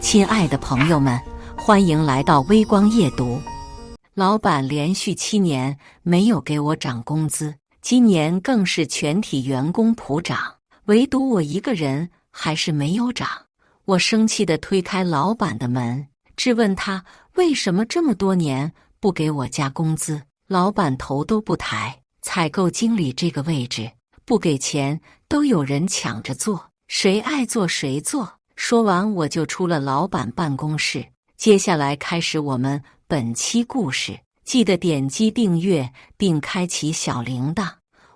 亲爱的朋友们，欢迎来到微光夜读。老板连续7年没有给我涨工资，今年更是全体员工普涨，唯独我一个人还是没有涨。我生气地推开老板的门，质问他为什么这么多年不给我加工资。老板头都不抬，采购经理这个位置不给钱都有人抢着做，谁爱做谁做。说完我就出了老板办公室，接下来开始我们本期故事，记得点击订阅并开启小铃铛。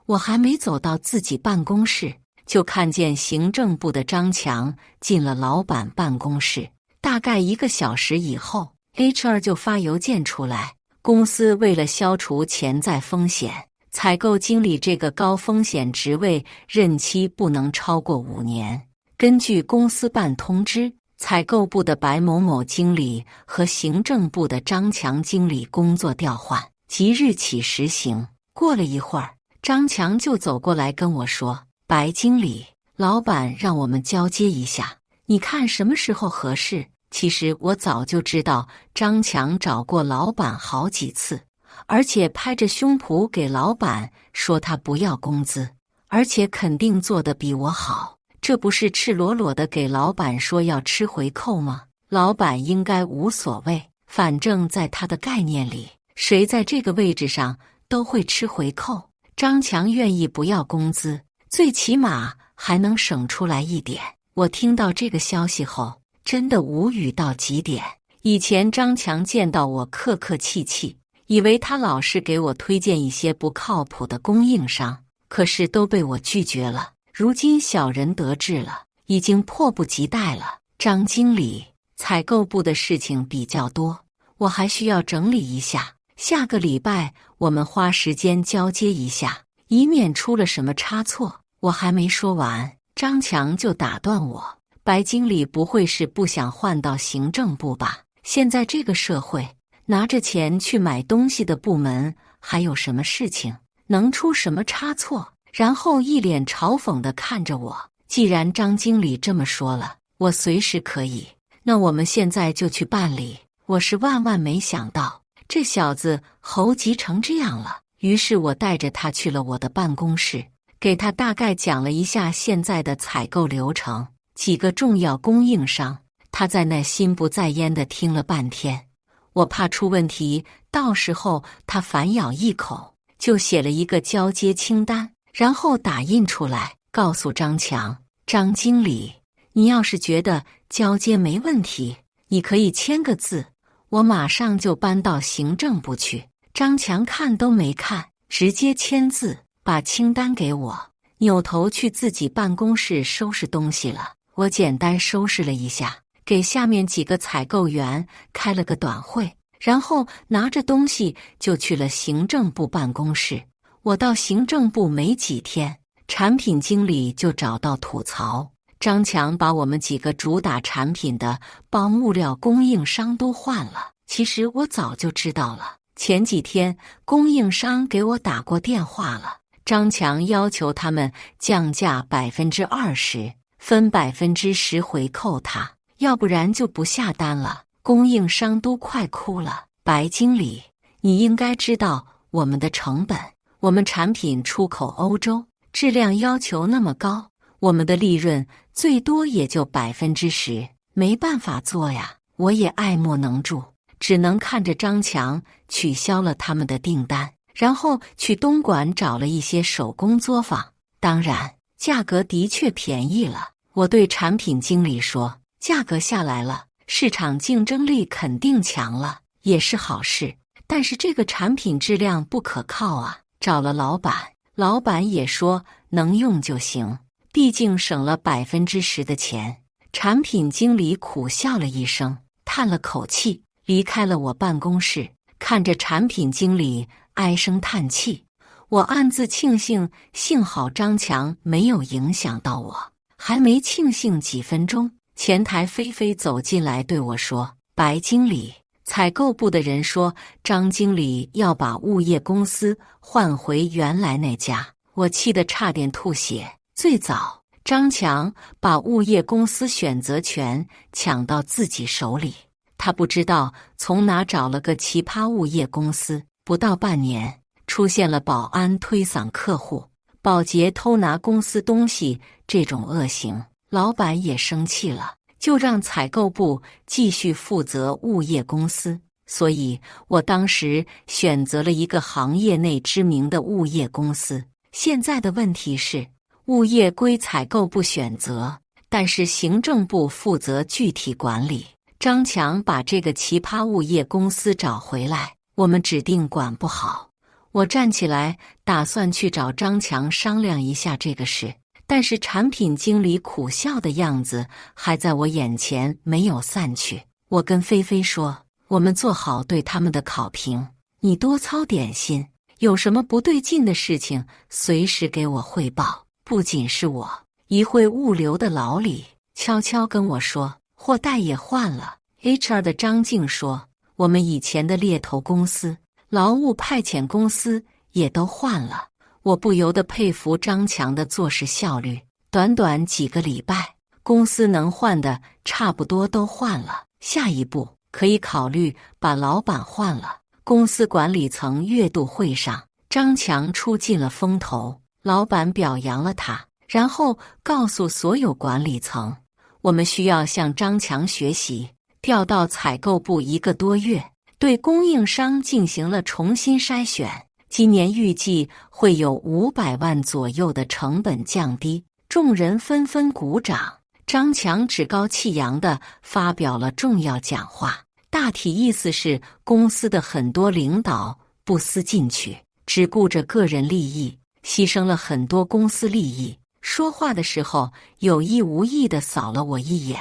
我还没走到自己办公室，就看见行政部的张强进了老板办公室。大概1个小时以后， HR 就发邮件出来，公司为了消除潜在风险，采购经理这个高风险职位任期不能超过5年。根据公司办通知，采购部的白某某经理和行政部的张强经理工作调换，即日起实行。过了一会儿，张强就走过来跟我说：“白经理，老板让我们交接一下，你看什么时候合适？”其实我早就知道张强找过老板好几次，而且拍着胸脯给老板说他不要工资，而且肯定做得比我好。这不是赤裸裸的给老板说要吃回扣吗？老板应该无所谓，反正在他的概念里，谁在这个位置上都会吃回扣。张强愿意不要工资，最起码还能省出来一点。我听到这个消息后，真的无语到极点。以前张强见到我客客气气，以为他老是给我推荐一些不靠谱的供应商，可是都被我拒绝了。如今小人得志了，已经迫不及待了。张经理，采购部的事情比较多，我还需要整理一下。下个礼拜我们花时间交接一下，以免出了什么差错。我还没说完，张强就打断我：“白经理不会是不想换到行政部吧？现在这个社会，拿着钱去买东西的部门还有什么事情能出什么差错？”然后一脸嘲讽地看着我，既然张经理这么说了，我随时可以，那我们现在就去办理。我是万万没想到，这小子猴急成这样了。于是我带着他去了我的办公室，给他大概讲了一下现在的采购流程，几个重要供应商。他在那心不在焉地听了半天，我怕出问题，到时候他反咬一口，就写了一个交接清单，然后打印出来，告诉张强：“张经理，你要是觉得交接没问题，你可以签个字，我马上就搬到行政部去。”张强看都没看，直接签字，把清单给我，扭头去自己办公室收拾东西了。我简单收拾了一下，给下面几个采购员开了个短会，然后拿着东西就去了行政部办公室。我到行政部没几天，产品经理就找到吐槽，张强把我们几个主打产品的包木料供应商都换了。其实我早就知道了，前几天供应商给我打过电话了，张强要求他们降价20%，分10%回扣他，要不然就不下单了。供应商都快哭了。白经理，你应该知道我们的成本，我们产品出口欧洲，质量要求那么高，我们的利润最多也就10%，没办法做呀。我也爱莫能助，只能看着张强取消了他们的订单，然后去东莞找了一些手工作坊。当然，价格的确便宜了。我对产品经理说，价格下来了，市场竞争力肯定强了，也是好事。但是这个产品质量不可靠啊。找了老板，老板也说能用就行，毕竟省了10%的钱。产品经理苦笑了一声，叹了口气，离开了我办公室。看着产品经理唉声叹气，我暗自庆幸，幸好张强没有影响到我。还没庆幸几分钟，前台菲菲走进来对我说：“白经理，采购部的人说张经理要把物业公司换回原来那家。”我气得差点吐血。最早张强把物业公司选择权抢到自己手里，他不知道从哪找了个奇葩物业公司，不到半年，出现了保安推搡客户、保洁偷拿公司东西这种恶行。老板也生气了，就让采购部继续负责物业公司。所以我当时选择了一个行业内知名的物业公司。现在的问题是，物业归采购部选择，但是行政部负责具体管理。张强把这个奇葩物业公司找回来，我们指定管不好。我站起来打算去找张强商量一下这个事，但是产品经理苦笑的样子还在我眼前没有散去。我跟菲菲说，我们做好对他们的考评，你多操点心，有什么不对劲的事情随时给我汇报。不仅是我，一会物流的老李悄悄跟我说，货代也换了。HR 的张静说，我们以前的猎头公司、劳务派遣公司也都换了。我不由得佩服张强的做事效率，短短几个礼拜，公司能换的差不多都换了。下一步可以考虑把老板换了。公司管理层月度会上，张强出尽了风头，老板表扬了他，然后告诉所有管理层，我们需要向张强学习。调到采购部1个多月，对供应商进行了重新筛选，今年预计会有500万左右的成本降低。众人纷纷鼓掌。张强趾高气扬地发表了重要讲话，大体意思是公司的很多领导不思进取，只顾着个人利益，牺牲了很多公司利益。说话的时候有意无意地扫了我一眼，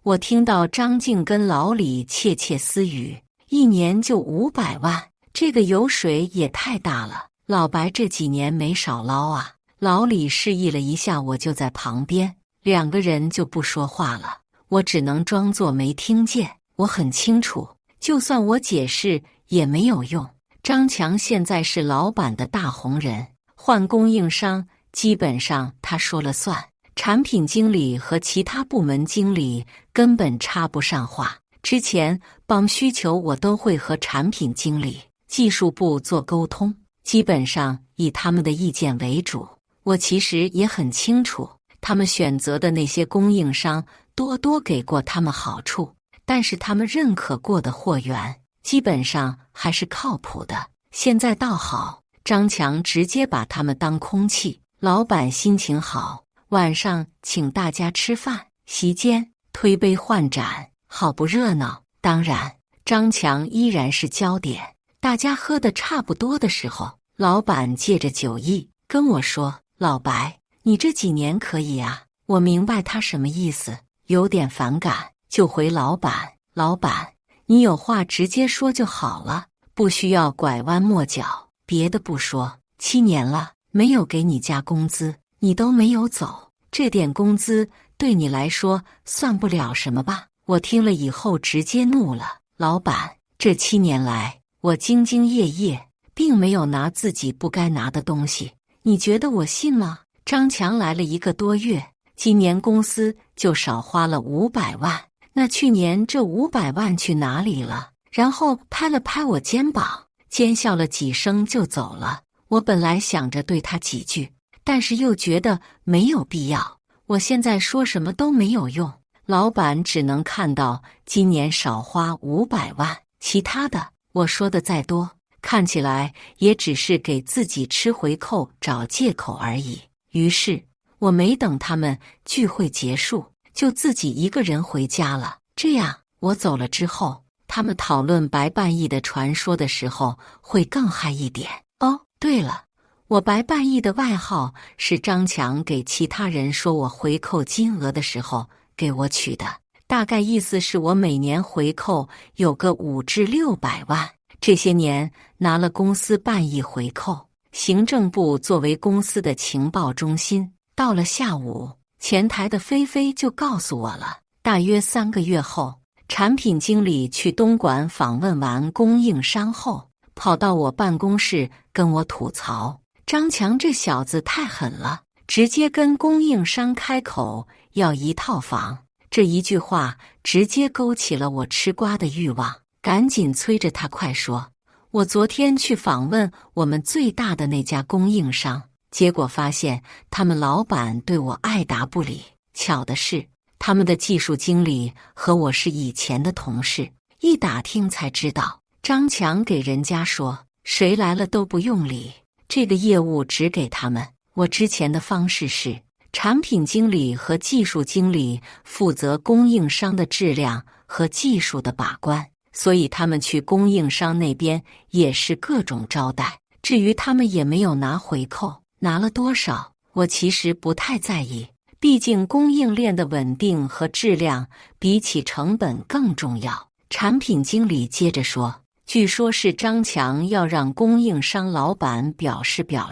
我听到张静跟老李窃窃私语，1年就500万，这个油水也太大了。老白这几年没少捞啊。老李示意了一下，我就在旁边，2个人就不说话了。我只能装作没听见。我很清楚，就算我解释也没有用。张强现在是老板的大红人，换供应商基本上他说了算，产品经理和其他部门经理根本插不上话。之前帮需求我都会和产品经理、技术部做沟通，基本上以他们的意见为主。我其实也很清楚，他们选择的那些供应商多多给过他们好处，但是他们认可过的货源基本上还是靠谱的。现在倒好，张强直接把他们当空气。老板心情好，晚上请大家吃饭、席间、推杯换盏，好不热闹。当然，张强依然是焦点。大家喝得差不多的时候，老板借着酒意跟我说，老白，你这几年可以啊。我明白他什么意思，有点反感，就回老板，老板，你有话直接说就好了，不需要拐弯抹角。别的不说，7年了，没有给你加工资，你都没有走，这点工资对你来说算不了什么吧？我听了以后直接怒了，老板，这7年来我兢兢业业，并没有拿自己不该拿的东西，你觉得我信吗？张强来了1个多月，今年公司就少花了500万，那去年这500万去哪里了？然后拍了拍我肩膀，奸笑了几声就走了。我本来想着对他几句，但是又觉得没有必要，我现在说什么都没有用。老板只能看到今年少花500万，其他的我说的再多，看起来也只是给自己吃回扣找借口而已。于是我没等他们聚会结束，就自己一个人回家了。这样我走了之后，他们讨论白半亿的传说的时候会更嗨一点。哦，对了，我白半亿的外号是张强给其他人说我回扣金额的时候给我取的，大概意思是我每年回扣有个500至600万，这些年拿了公司半亿回扣。行政部作为公司的情报中心，到了下午，前台的菲菲就告诉我了，大约3个月后，产品经理去东莞访问完供应商后，跑到我办公室跟我吐槽，张强这小子太狠了，直接跟供应商开口要1套房。这一句话直接勾起了我吃瓜的欲望，赶紧催着他快说。我昨天去访问我们最大的那家供应商，结果发现他们老板对我爱答不理。巧的是，他们的技术经理和我是以前的同事，一打听才知道，张强给人家说谁来了都不用理，这个业务只给他们。我之前的方式是，产品经理和技术经理负责供应商的质量和技术的把关，所以他们去供应商那边也是各种招待。至于他们也没有拿回扣，拿了多少，我其实不太在意。毕竟供应链的稳定和质量比起成本更重要。产品经理接着说，据说是张强要让供应商老板表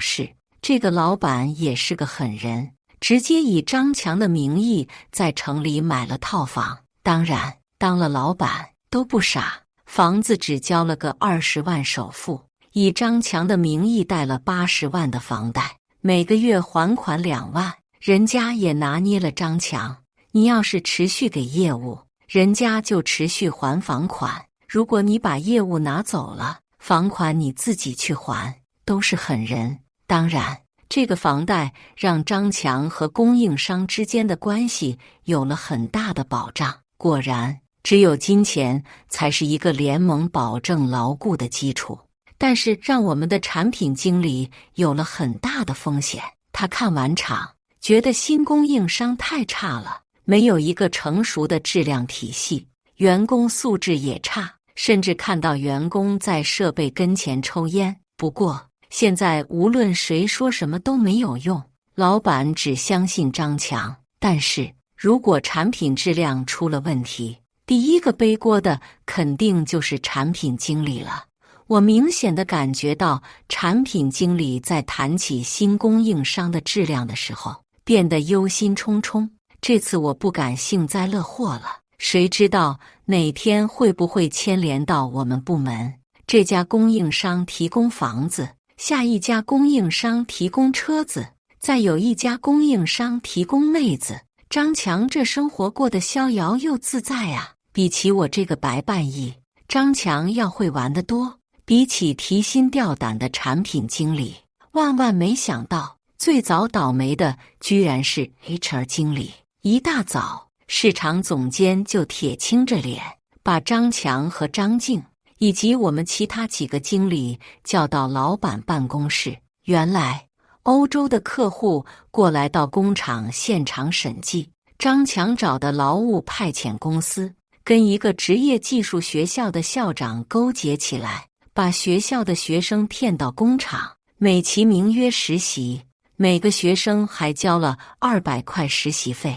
示，这个老板也是个狠人，直接以张强的名义在城里买了套房。当然，当了老板都不傻，房子只交了个20万首付，以张强的名义贷了80万的房贷，每个月还款2万。人家也拿捏了张强，你要是持续给业务，人家就持续还房款，如果你把业务拿走了，房款你自己去还，都是狠人。当然，这个房贷让张强和供应商之间的关系有了很大的保障。果然，只有金钱才是一个联盟保证牢固的基础。但是让我们的产品经理有了很大的风险。他看完场，觉得新供应商太差了，没有一个成熟的质量体系，员工素质也差，甚至看到员工在设备跟前抽烟。不过现在无论谁说什么都没有用，老板只相信张强。但是如果产品质量出了问题，第一个背锅的肯定就是产品经理了。我明显地感觉到产品经理在谈起新供应商的质量的时候变得忧心忡忡。这次我不敢幸灾乐祸了，谁知道哪天会不会牵连到我们部门。这家供应商提供房子，下一家供应商提供车子，再有一家供应商提供妹子。张强这生活过得逍遥又自在啊，比起我这个白半亿，张强要会玩得多。比起提心吊胆的产品经理，万万没想到最早倒霉的居然是 HR 经理。一大早，市场总监就铁青着脸把张强和张静以及我们其他几个经理叫到老板办公室。原来欧洲的客户过来到工厂现场审计，张强找的劳务派遣公司跟一个职业技术学校的校长勾结起来，把学校的学生骗到工厂，美其名曰实习，每个学生还交了200块实习费。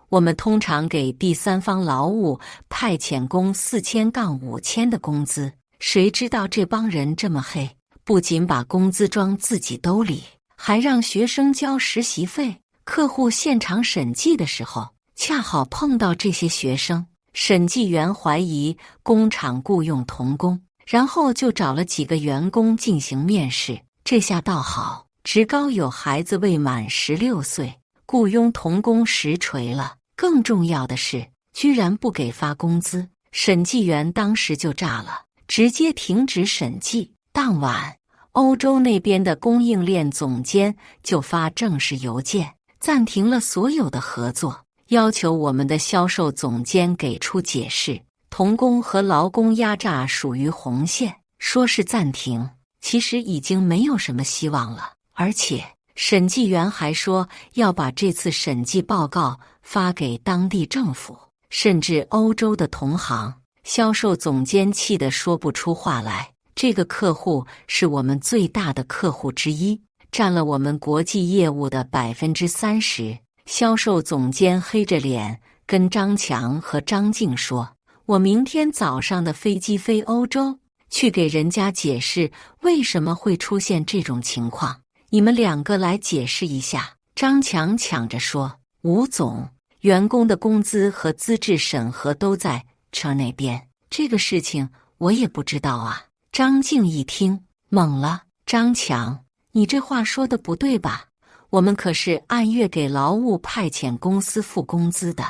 我们通常给第三方劳务派遣工4000-5000的工资，谁知道这帮人这么黑，不仅把工资装自己兜里，还让学生交实习费。客户现场审计的时候，恰好碰到这些学生，审计员怀疑工厂雇佣童工，然后就找了几个员工进行面试。这下倒好，职高有孩子未满16岁，雇佣童工实锤了。更重要的是，居然不给发工资，审计员当时就炸了，直接停止审计。当晚，欧洲那边的供应链总监就发正式邮件，暂停了所有的合作，要求我们的销售总监给出解释。童工和劳工压榨属于红线，说是暂停，其实已经没有什么希望了。而且审计员还说要把这次审计报告发给当地政府，甚至欧洲的同行。销售总监气得说不出话来。这个客户是我们最大的客户之一，占了我们国际业务的30%。销售总监黑着脸跟张强和张静说，我明天早上的飞机飞欧洲，去给人家解释为什么会出现这种情况，你们2个来解释一下。张强抢着说，吴总，员工的工资和资质审核都在车那边，这个事情我也不知道啊。张静一听懵了，张强，你这话说的不对吧？我们可是按月给劳务派遣公司付工资的，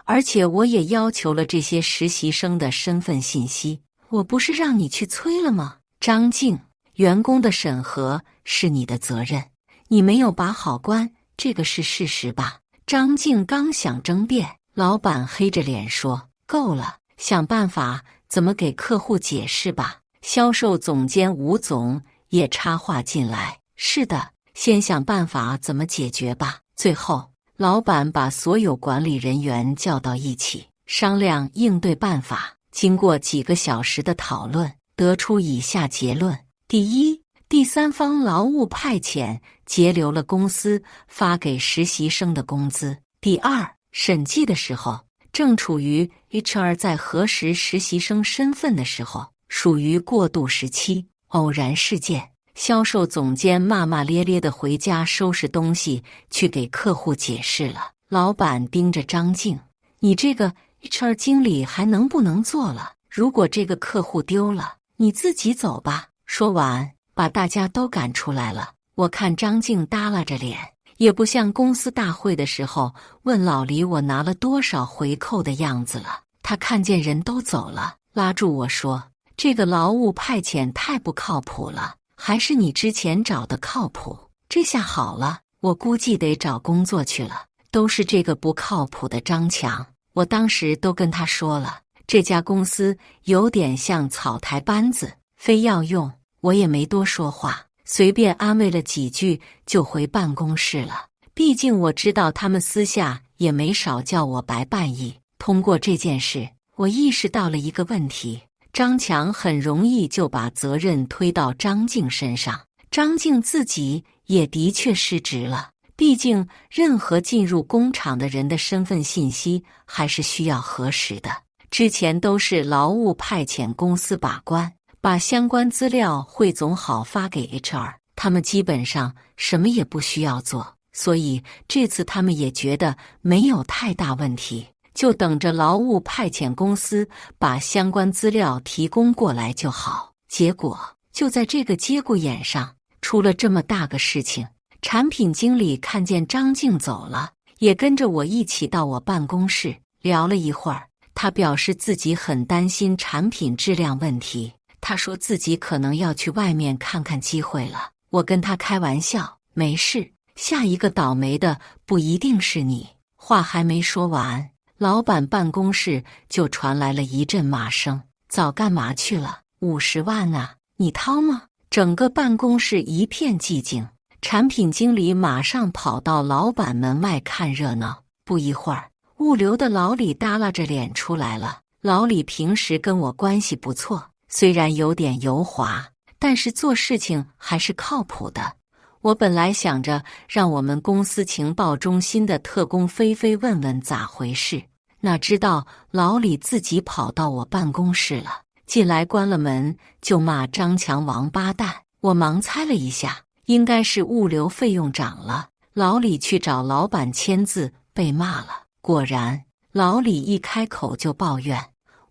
而且我也要求了这些实习生的身份信息，我不是让你去催了吗？张静，员工的审核是你的责任，你没有把好关，这个是事实吧？张静刚想争辩，老板黑着脸说：“够了，想办法怎么给客户解释吧。”销售总监吴总也插话进来：“是的，先想办法怎么解决吧。”最后，老板把所有管理人员叫到一起，商量应对办法。经过几个小时的讨论，得出以下结论：第一，第三方劳务派遣截留了公司发给实习生的工资；第二，审计的时候，正处于 HR 在核实实习生身份的时候，属于过渡时期。偶然事件，销售总监骂骂咧咧地回家收拾东西去给客户解释了。老板盯着张静：“你这个 HR 经理还能不能做了？如果这个客户丢了，你自己走吧。”说完，把大家都赶出来了。我看张静耷拉着脸，也不像公司大会的时候问老黎我拿了多少回扣的样子了。他看见人都走了，拉住我说：“这个劳务派遣太不靠谱了，还是你之前找的靠谱。”这下好了，我估计得找工作去了，都是这个不靠谱的张强。我当时都跟他说了，这家公司有点像草台班子，非要用，我也没多说话，随便安慰了几句就回办公室了。毕竟我知道他们私下也没少叫我白办意。通过这件事，我意识到了一个问题：张强很容易就把责任推到张静身上，张静自己也的确失职了。毕竟任何进入工厂的人的身份信息还是需要核实的，之前都是劳务派遣公司把关，把相关资料汇总好发给 HR， 他们基本上什么也不需要做，所以这次他们也觉得没有太大问题，就等着劳务派遣公司把相关资料提供过来就好。结果就在这个节骨眼上出了这么大个事情。产品经理看见张静走了，也跟着我一起到我办公室聊了一会儿。他表示自己很担心产品质量问题，他说自己可能要去外面看看机会了。我跟他开玩笑：“没事，下一个倒霉的不一定是你。”话还没说完，老板办公室就传来了一阵骂声：“早干嘛去了？50万啊，你掏吗？”整个办公室一片寂静。产品经理马上跑到老板门外看热闹。不一会儿，物流的老李耷拉着脸出来了。老李平时跟我关系不错，虽然有点油滑，但是做事情还是靠谱的。我本来想着让我们公司情报中心的特工菲菲问问咋回事，哪知道老李自己跑到我办公室了，进来关了门就骂张强王八蛋。我忙猜了一下，应该是物流费用涨了。老李去找老板签字，被骂了。果然，老李一开口就抱怨：“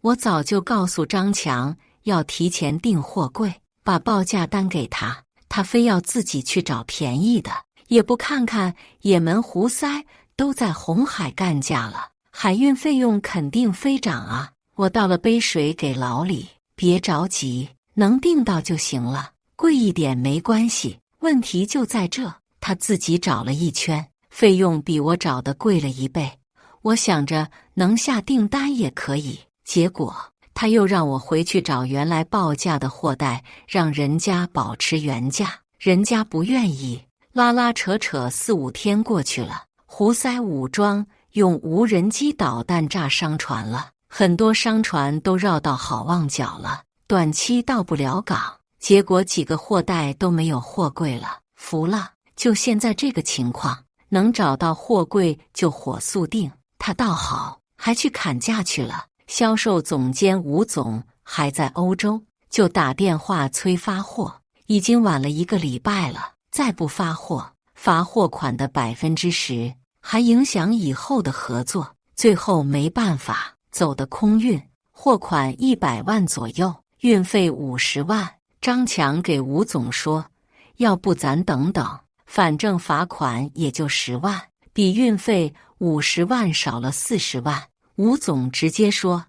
我早就告诉张强要提前订货柜，把报价单给他，他非要自己去找便宜的，也不看看也门湖塞都在红海干价了，海运费用肯定飞涨啊！”我倒了杯水给老李：“别着急，能订到就行了，贵一点没关系。问题就在这，他自己找了一圈，费用比我找的贵了1倍。我想着能下订单也可以，结果他又让我回去找原来报价的货代，让人家保持原价，人家不愿意。拉拉扯扯4-5天过去了，胡塞武装用无人机导弹炸商船了，很多商船都绕到好望角了，短期到不了港。结果几个货代都没有货柜了，服了！就现在这个情况，能找到货柜就火速订。他倒好，还去砍价去了。销售总监吴总还在欧洲，就打电话催发货，已经晚了1个礼拜了，再不发货，罚货款的10%，还影响以后的合作。最后没办法，走的空运，货款100万左右，运费50万。张强给吴总说：“要不咱等等，反正罚款也就10万，比运费50万少了40万。吴总直接说：“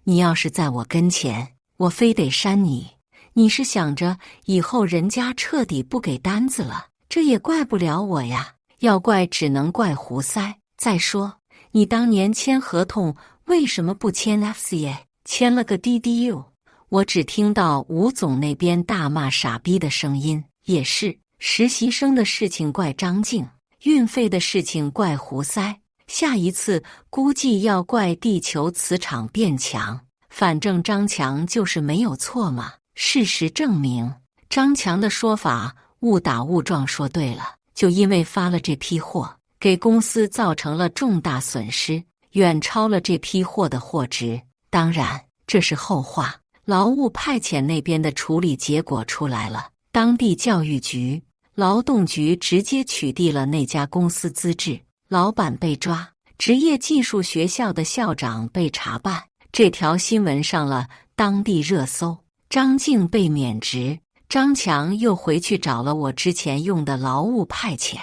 你要是在我跟前，我非得删你。你是想着以后人家彻底不给单子了？这也怪不了我呀，要怪只能怪胡塞。再说，你当年签合同为什么不签 FCA， 签了个 DDU？” 我只听到吴总那边大骂傻逼的声音。也是，实习生的事情怪张静，运费的事情怪胡塞，下一次估计要怪地球磁场变强。反正张强就是没有错嘛。事实证明，张强的说法误打误撞说对了，就因为发了这批货，给公司造成了重大损失，远超了这批货的货值。当然，这是后话。劳务派遣那边的处理结果出来了，当地教育局、劳动局直接取缔了那家公司资质，老板被抓，职业技术学校的校长被查办。这条新闻上了当地热搜。张静被免职，张强又回去找了我之前用的劳务派遣，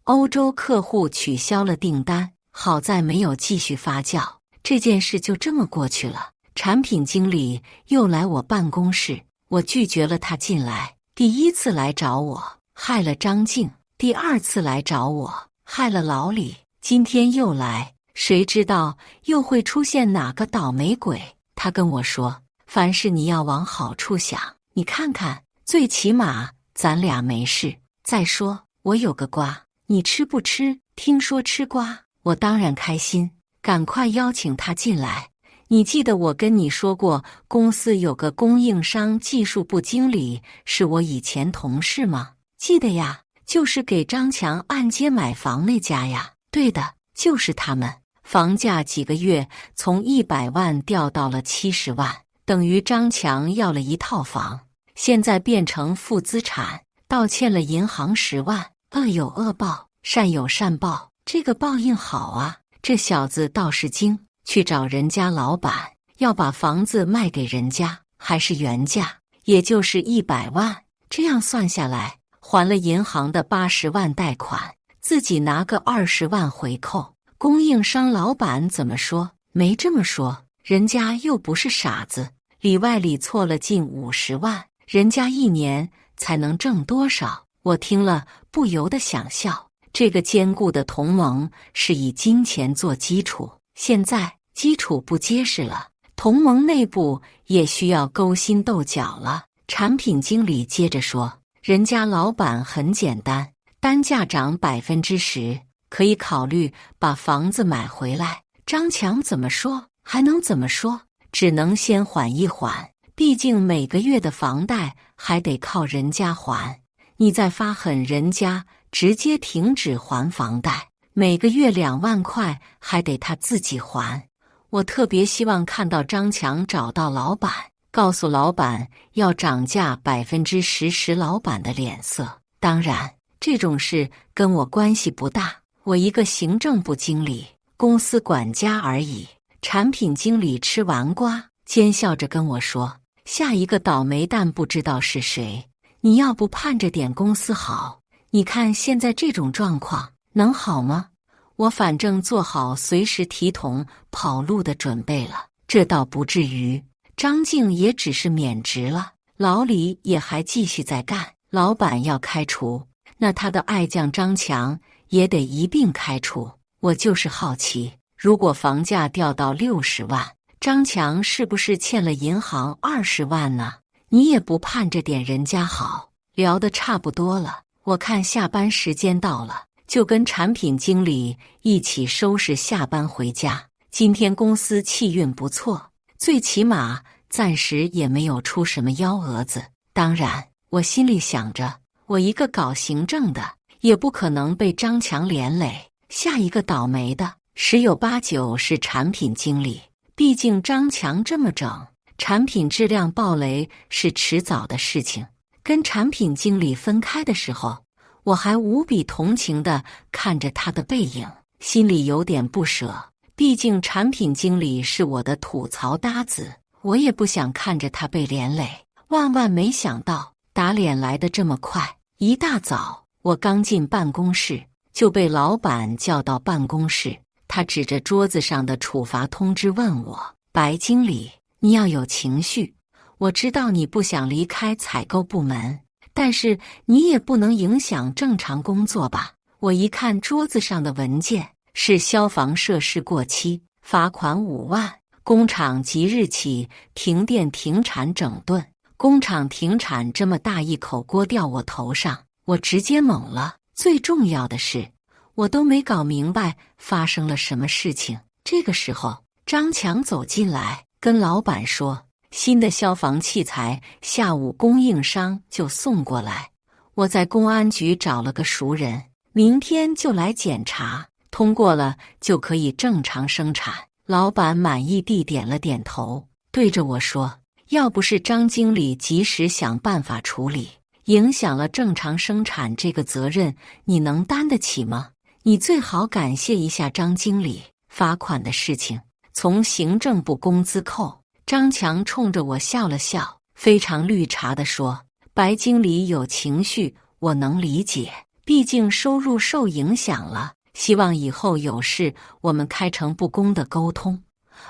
欧洲客户取消了订单，好在没有继续发酵，这件事就这么过去了。产品经理又来我办公室，我拒绝了他进来。第一次来找我，害了张静；第二次来找我，害了老李。今天又来，谁知道又会出现哪个倒霉鬼？他跟我说，凡事你要往好处想，你看看，最起码咱俩没事。再说，我有个瓜，你吃不吃？听说吃瓜，我当然开心，赶快邀请他进来。你记得我跟你说过，公司有个供应商技术部经理是我以前同事吗？记得呀，就是给张强按揭买房那家呀。对的，就是他们。房价几个月从100万掉到了70万，等于张强要了一套房，现在变成负资产，倒欠了银行10万。恶有恶报，善有善报，这个报应好啊！这小子倒是精。去找人家老板，要把房子卖给人家，还是原价，也就是100万。这样算下来，还了银行的80万贷款，自己拿个20万回扣。供应商老板怎么说？没这么说，人家又不是傻子，里外里错了近50万，人家1年才能挣多少？我听了不由得想笑。这个坚固的同盟是以金钱做基础，现在基础不结实了，同盟内部也需要勾心斗角了。产品经理接着说，人家老板很简单，单价涨10%，可以考虑把房子买回来。张强怎么说？还能怎么说？只能先缓一缓，毕竟每个月的房贷还得靠人家还，你再发狠，人家直接停止还房贷，每个月2万块还得他自己还。我特别希望看到张强找到老板，告诉老板要涨价10%，老板的脸色。当然，这种事跟我关系不大，我一个行政部经理，公司管家而已。产品经理吃完瓜，奸笑着跟我说，下一个倒霉蛋不知道是谁，你要不盼着点公司好，你看现在这种状况能好吗？我反正做好随时提桶跑路的准备了，这倒不至于。张静也只是免职了，老李也还继续在干。老板要开除，那他的爱将张强也得一并开除。我就是好奇，如果房价掉到60万，张强是不是欠了银行20万呢？你也不盼着点人家好。聊得差不多了，我看下班时间到了，就跟产品经理一起收拾下班回家。今天公司气运不错，最起码暂时也没有出什么幺蛾子。当然，我心里想着，我一个搞行政的，也不可能被张强连累，下一个倒霉的十有八九是产品经理。毕竟张强这么整，产品质量爆雷是迟早的事情。跟产品经理分开的时候，我还无比同情地看着他的背影，心里有点不舍。毕竟产品经理是我的吐槽搭子，我也不想看着他被连累。万万没想到，打脸来得这么快。一大早，我刚进办公室，就被老板叫到办公室。他指着桌子上的处罚通知问我：“白经理，你要有情绪。我知道你不想离开采购部门，但是你也不能影响正常工作吧？”我一看桌子上的文件，是消防设施过期，罚款5万，工厂即日起停电停产整顿。工厂停产这么大一口锅掉我头上，我直接懵了。最重要的是，我都没搞明白发生了什么事情。这个时候，张强走进来，跟老板说，新的消防器材下午供应商就送过来，我在公安局找了个熟人，明天就来检查，通过了就可以正常生产。老板满意地点了点头，对着我说，要不是张经理及时想办法处理，影响了正常生产，这个责任你能担得起吗？你最好感谢一下张经理。罚款的事情从行政部工资扣。张强冲着我笑了笑，非常绿茶地说，白经理有情绪，我能理解，毕竟收入受影响了，希望以后有事我们开诚布公的沟通，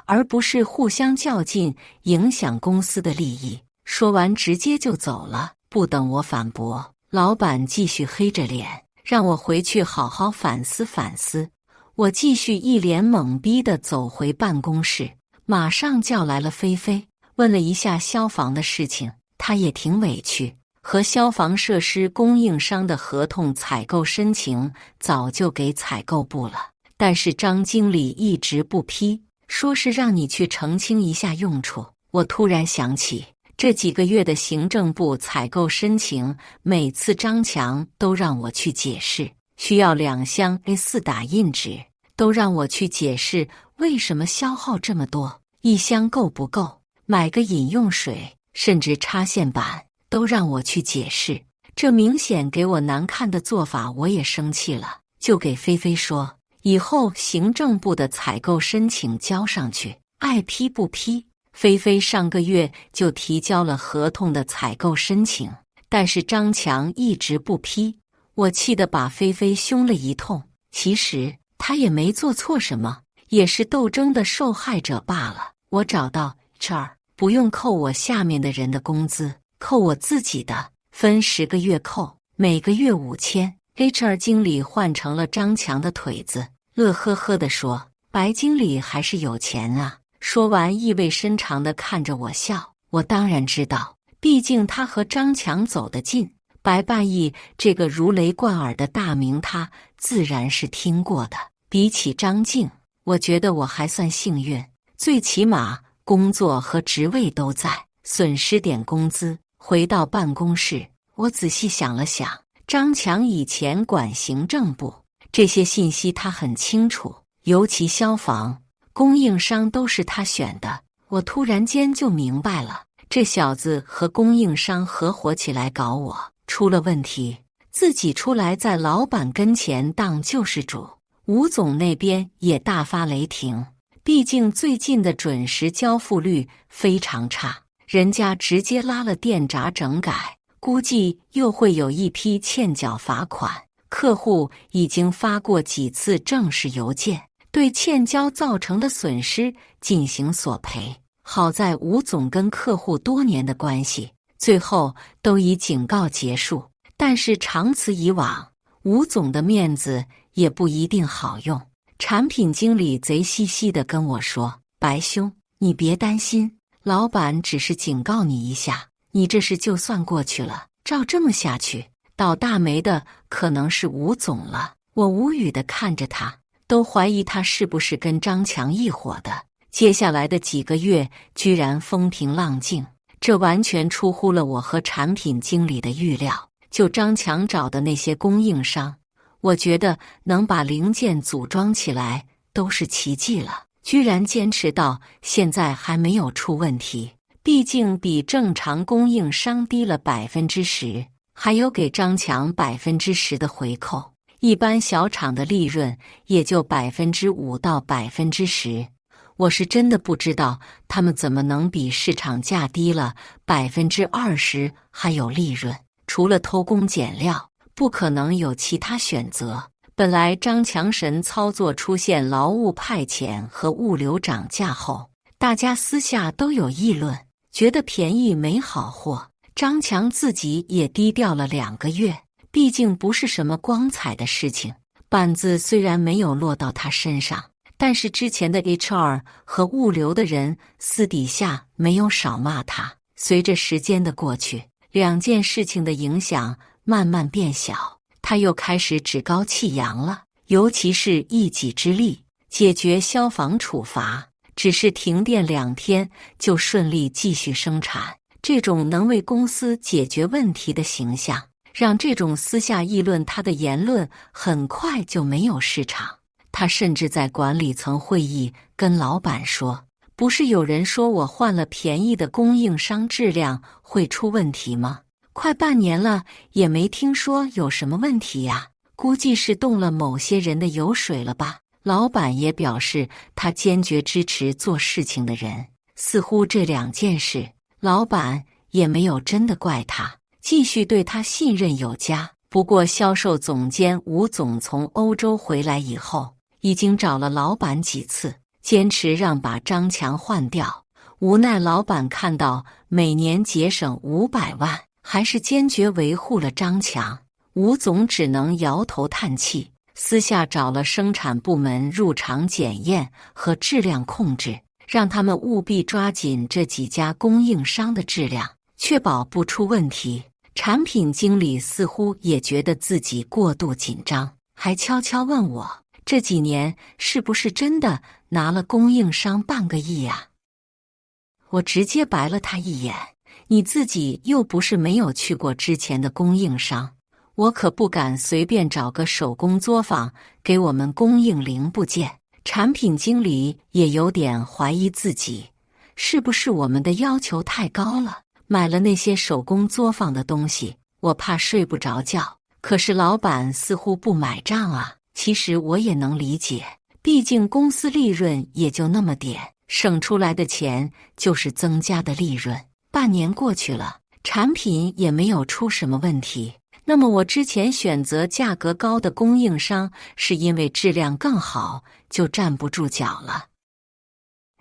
而不是互相较劲，影响公司的利益。说完直接就走了，不等我反驳，老板继续黑着脸，让我回去好好反思反思。我继续一脸懵逼地走回办公室，马上叫来了菲菲，问了一下消防的事情。她也挺委屈，和消防设施供应商的合同采购申请早就给采购部了，但是张经理一直不批，说是让你去澄清一下用处。我突然想起，这几个月的行政部采购申请，每次张强都让我去解释，需要2箱 A4 打印纸，都让我去解释为什么消耗这么多，1箱够不够，买个饮用水，甚至插线板都让我去解释。这明显给我难看的做法，我也生气了，就给菲菲说，以后行政部的采购申请交上去，爱批不批。菲菲上个月就提交了合同的采购申请，但是张强一直不批，我气得把菲菲凶了一通。其实他也没做错什么，也是斗争的受害者罢了。我找到 HR， 不用扣我下面的人的工资，扣我自己的，分10个月扣，每个月5000。HR 经理换成了张强的腿子，乐呵呵地说，白经理还是有钱啊。说完意味深长地看着我笑。我当然知道，毕竟他和张强走得近，白半义这个如雷贯耳的大名他自然是听过的。比起张静，我觉得我还算幸运，最起码工作和职位都在，损失点工资。回到办公室，我仔细想了想，张强以前管行政部，这些信息他很清楚，尤其消防供应商都是他选的。我突然间就明白了，这小子和供应商合伙起来搞我，出了问题自己出来在老板跟前当救世主。吴总那边也大发雷霆，毕竟最近的准时交付率非常差，人家直接拉了电闸整改，估计又会有一批欠缴罚款。客户已经发过几次正式邮件，对欠交造成的损失进行索赔。好在吴总跟客户多年的关系，最后都以警告结束。但是长此以往，吴总的面子也不一定好用。产品经理贼兮兮地跟我说，白兄，你别担心，老板只是警告你一下，你这事就算过去了，照这么下去，倒大霉的可能是吴总了。我无语地看着他，都怀疑他是不是跟张强一伙的。接下来的几个月居然风平浪静，这完全出乎了我和产品经理的预料。就张强找的那些供应商，我觉得能把零件组装起来都是奇迹了，居然坚持到现在还没有出问题。毕竟比正常供应商低了10%，还有给张强10%的回扣，一般小厂的利润也就5%到10%。我是真的不知道他们怎么能比市场价低了20%还有利润。除了偷工减料，不可能有其他选择。本来张强神操作出现劳务派遣和物流涨价后，大家私下都有议论，觉得便宜没好货。张强自己也低调了2个月，毕竟不是什么光彩的事情。板子虽然没有落到他身上，但是之前的 HR 和物流的人私底下没有少骂他。随着时间的过去，2件事情的影响慢慢变小，他又开始趾高气扬了，尤其是一己之力解决消防处罚，只是停电2天就顺利继续生产。这种能为公司解决问题的形象，让这种私下议论他的言论很快就没有市场。他甚至在管理层会议跟老板说，不是有人说我换了便宜的供应商质量会出问题吗？快半年了也没听说有什么问题呀，估计是动了某些人的油水了吧。老板也表示他坚决支持做事情的人。似乎这2件事老板也没有真的怪他，继续对他信任有加。不过销售总监吴总从欧洲回来以后，已经找了老板几次，坚持让把张强换掉。无奈老板看到每年节省500万，还是坚决维护了张强。吴总只能摇头叹气，私下找了生产部门入场检验和质量控制，让他们务必抓紧这几家供应商的质量，确保不出问题。产品经理似乎也觉得自己过度紧张，还悄悄问我，这几年是不是真的拿了供应商半个亿呀？我直接白了他一眼，你自己又不是没有去过之前的供应商，我可不敢随便找个手工作坊给我们供应零部件。产品经理也有点怀疑自己，是不是我们的要求太高了？买了那些手工作坊的东西，我怕睡不着觉。可是老板似乎不买账啊。其实我也能理解，毕竟公司利润也就那么点，省出来的钱就是增加的利润。半年过去了，产品也没有出什么问题。那么我之前选择价格高的供应商，是因为质量更好，就站不住脚了。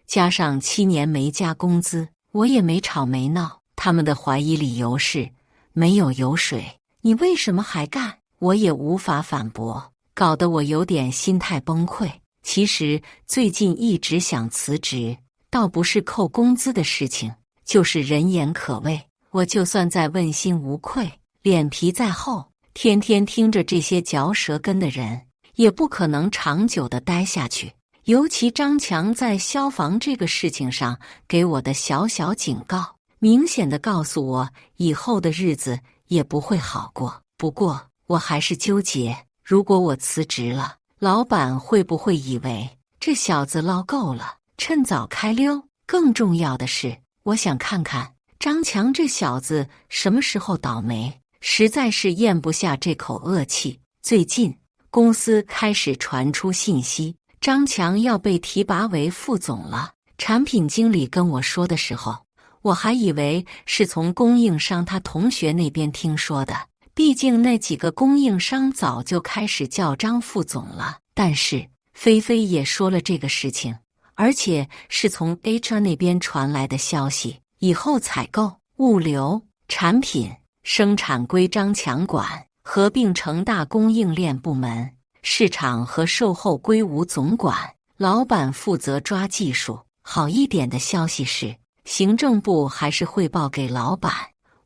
加上7年没加工资，我也没吵没闹。他们的怀疑理由是没有油水，你为什么还干？我也无法反驳，搞得我有点心态崩溃。其实最近一直想辞职，倒不是扣工资的事情，就是人言可畏。我就算再问心无愧，脸皮再厚，天天听着这些嚼舌根的人，也不可能长久的待下去。尤其张强在消防这个事情上给我的小小警告，明显的告诉我以后的日子也不会好过。不过我还是纠结，如果我辞职了，老板会不会以为这小子捞够了，趁早开溜？更重要的是，我想看看张强这小子什么时候倒霉，实在是咽不下这口恶气。最近公司开始传出信息，张强要被提拔为副总了。产品经理跟我说的时候，我还以为是从供应商他同学那边听说的，毕竟那几个供应商早就开始叫张副总了。但是菲菲也说了这个事情，而且是从 HR 那边传来的消息，以后采购、物流、产品、生产归张强管，合并成大供应链部门，市场和售后归吴总管，老板负责抓技术。好一点的消息是，行政部还是汇报给老板，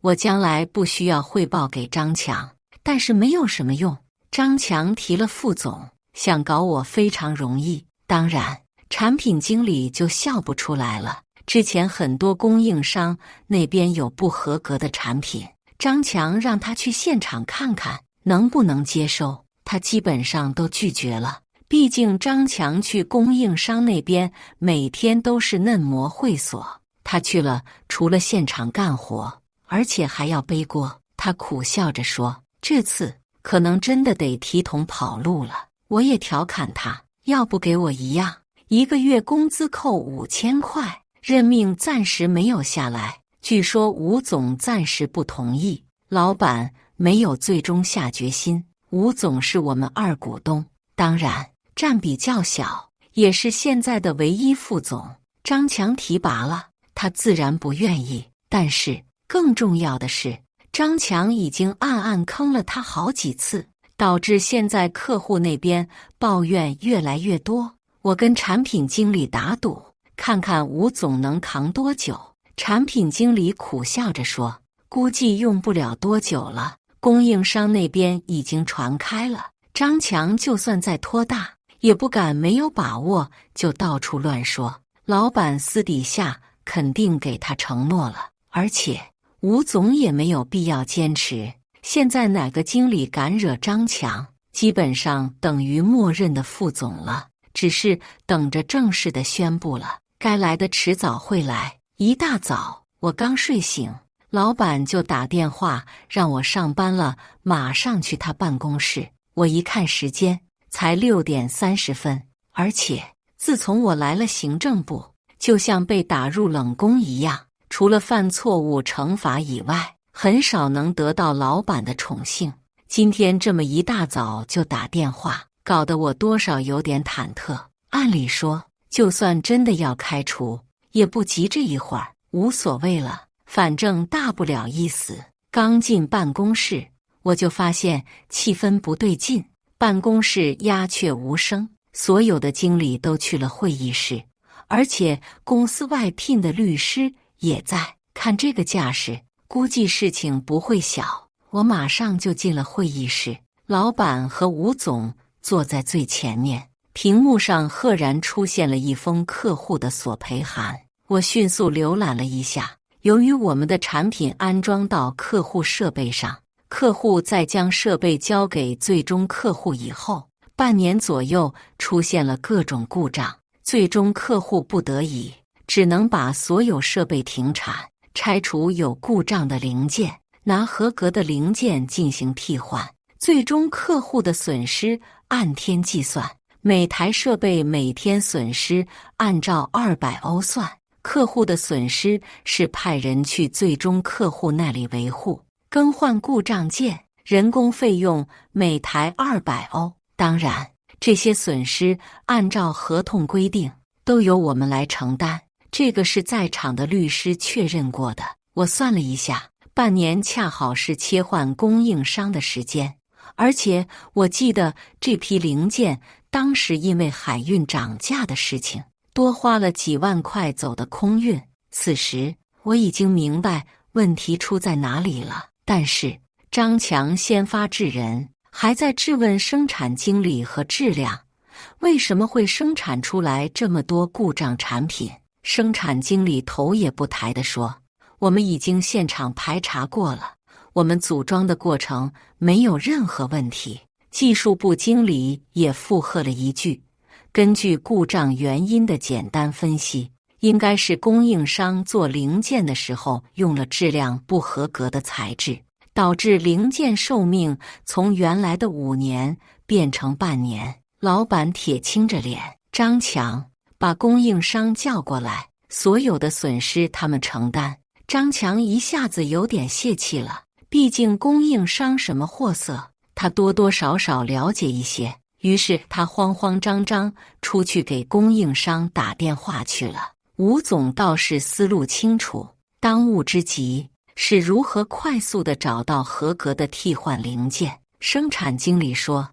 我将来不需要汇报给张强。但是没有什么用，张强提了副总，想搞我非常容易。当然，产品经理就笑不出来了。之前很多供应商那边有不合格的产品，张强让他去现场看看能不能接收，他基本上都拒绝了。毕竟张强去供应商那边每天都是嫩模会所，他去了除了现场干活，而且还要背锅。他苦笑着说，这次可能真的得提桶跑路了。我也调侃他，要不给我一样，1个月工资扣5000块，任命暂时没有下来，据说吴总暂时不同意。老板没有最终下决心。吴总是我们二股东，当然占比较小，也是现在的唯一副总。张强提拔了，他自然不愿意。但是更重要的是，张强已经暗暗坑了他好几次，导致现在客户那边抱怨越来越多。我跟产品经理打赌，看看吴总能扛多久。产品经理苦笑着说，估计用不了多久了，供应商那边已经传开了。张强就算再拖大，也不敢没有把握就到处乱说。老板私底下肯定给他承诺了，而且吴总也没有必要坚持。现在哪个经理敢惹张强，基本上等于默认的副总了，只是等着正式的宣布了。该来的迟早会来。一大早我刚睡醒，老板就打电话让我上班了，马上去他办公室。我一看时间，才6点30分，而且自从我来了行政部，就像被打入冷宫一样，除了犯错误惩罚以外，很少能得到老板的宠幸。今天这么一大早就打电话，搞得我多少有点忐忑。按理说，就算真的要开除，也不急这一会儿，无所谓了，反正大不了一死。刚进办公室，我就发现气氛不对劲，办公室鸦雀无声，所有的经理都去了会议室，而且公司外聘的律师也在。看这个架势，估计事情不会小。我马上就进了会议室，老板和吴总坐在最前面，屏幕上赫然出现了一封客户的索赔函。我迅速浏览了一下，由于我们的产品安装到客户设备上，客户在将设备交给最终客户以后，半年左右出现了各种故障，最终客户不得已只能把所有设备停产，拆除有故障的零件，拿合格的零件进行替换。最终客户的损失按天计算，每台设备每天损失按照200欧算。客户的损失是派人去最终客户那里维护、更换故障件，人工费用每台200欧。当然，这些损失按照合同规定都由我们来承担，这个是在场的律师确认过的。我算了一下，半年恰好是切换供应商的时间，而且我记得这批零件当时因为海运涨价的事情，多花了几万块走的空运。此时我已经明白问题出在哪里了，但是张强先发制人，还在质问生产经理和质量，为什么会生产出来这么多故障产品？生产经理头也不抬地说，我们已经现场排查过了，我们组装的过程没有任何问题。技术部经理也附和了一句，根据故障原因的简单分析，应该是供应商做零件的时候用了质量不合格的材质，导致零件寿命从原来的5年变成半年。老板铁青着脸，张强，把供应商叫过来，所有的损失他们承担。张强一下子有点泄气了，毕竟供应商什么货色，他多多少少了解一些。于是他慌慌张张出去给供应商打电话去了。吴总倒是思路清楚，当务之急是如何快速地找到合格的替换零件。生产经理说，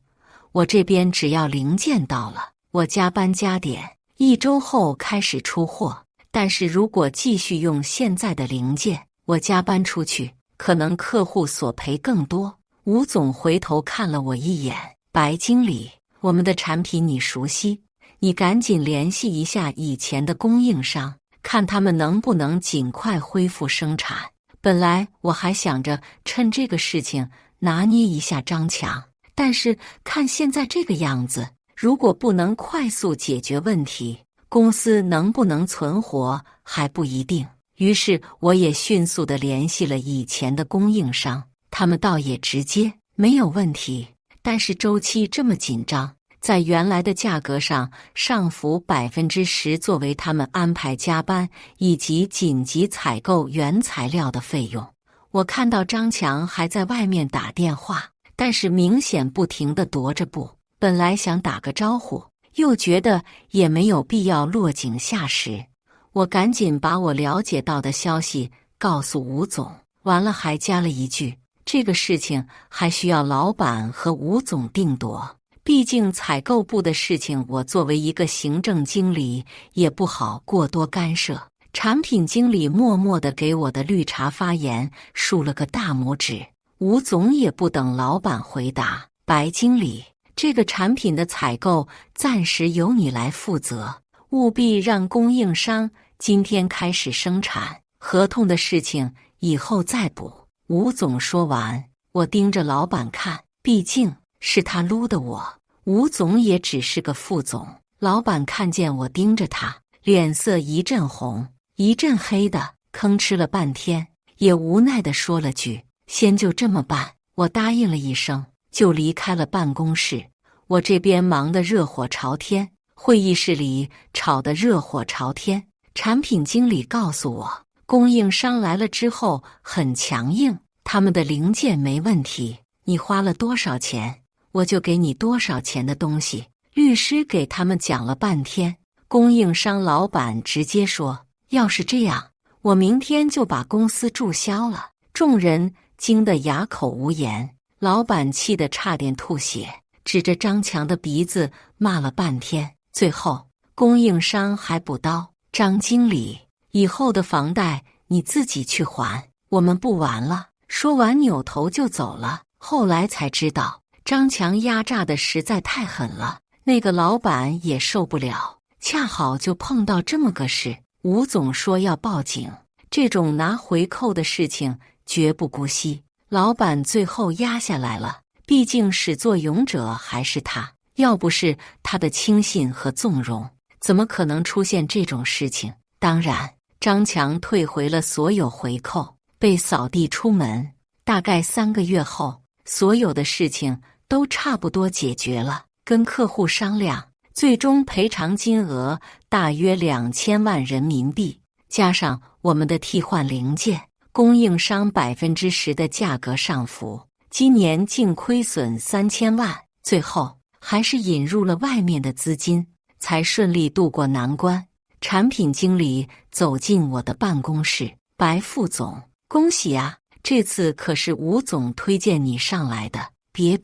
我这边只要零件到了，我加班加点，1周后开始出货。但是如果继续用现在的零件，我加班出去，可能客户索赔更多。吴总回头看了我一眼，白经理，我们的产品你熟悉，你赶紧联系一下以前的供应商，看他们能不能尽快恢复生产。本来我还想着趁这个事情拿捏一下张强，但是看现在这个样子，如果不能快速解决问题，公司能不能存活还不一定。于是我也迅速地联系了以前的供应商，他们倒也直接，没有问题。但是周期这么紧张，在原来的价格上上浮10%作为他们安排加班以及紧急采购原材料的费用，我看到张强还在外面打电话，但是明显不停地踱着步。本来想打个招呼，又觉得也没有必要落井下石。我赶紧把我了解到的消息告诉吴总，完了还加了一句：这个事情还需要老板和吴总定夺。毕竟采购部的事情，我作为一个行政经理也不好过多干涉。产品经理默默地给我的绿茶发言竖了个大拇指。吴总也不等老板回答：白经理，这个产品的采购暂时由你来负责，务必让供应商今天开始生产，合同的事情以后再补。吴总说完，我盯着老板看，毕竟是他撸的我。吴总也只是个副总，老板看见我盯着他，脸色一阵红一阵黑的，吭哧了半天，也无奈地说了句：先就这么办。我答应了一声，就离开了办公室。我这边忙得热火朝天，会议室里吵得热火朝天。产品经理告诉我，供应商来了之后很强硬，他们的零件没问题，你花了多少钱，我就给你多少钱的东西。律师给他们讲了半天，供应商老板直接说：要是这样，我明天就把公司注销了。众人惊得哑口无言，老板气得差点吐血，指着张强的鼻子骂了半天。最后供应商还补刀：张经理，以后的房贷你自己去还，我们不玩了。说完扭头就走了。后来才知道，张强压榨的实在太狠了，那个老板也受不了，恰好就碰到这么个事。吴总说要报警，这种拿回扣的事情绝不姑息。老板最后压下来了，毕竟始作俑者还是他，要不是他的轻信和纵容，怎么可能出现这种事情？当然，张强退回了所有回扣，被扫地出门。大概3个月后，所有的事情都差不多解决了，跟客户商量，最终赔偿金额大约2000万人民币，加上我们的替换零件，供应商10%的价格上浮，今年净亏损3000万。最后还是引入了外面的资金，才顺利渡过难关。产品经理走进我的办公室：白副总，恭喜啊！这次可是吴总推荐你上来的。别，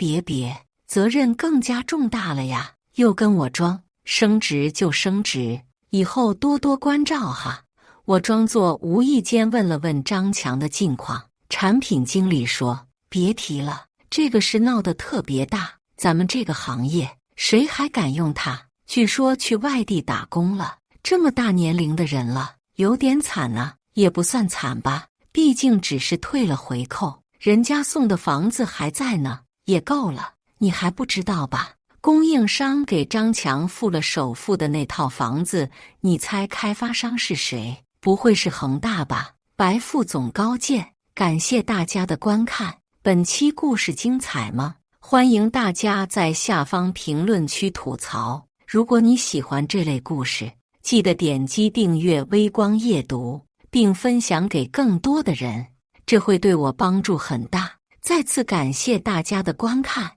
责任更加重大了呀！又跟我装，升职就升职，以后多多关照哈。我装作无意间问了问张强的近况。产品经理说：别提了，这个事闹得特别大，咱们这个行业谁还敢用他？据说去外地打工了，这么大年龄的人了，有点惨啊。也不算惨吧，毕竟只是退了回扣，人家送的房子还在呢，也够了。你还不知道吧？供应商给张强付了首付的那套房子，你猜开发商是谁？不会是恒大吧？白副总高见，感谢大家的观看。本期故事精彩吗？欢迎大家在下方评论区吐槽。如果你喜欢这类故事，记得点击订阅微光夜读，并分享给更多的人，这会对我帮助很大。再次感谢大家的观看。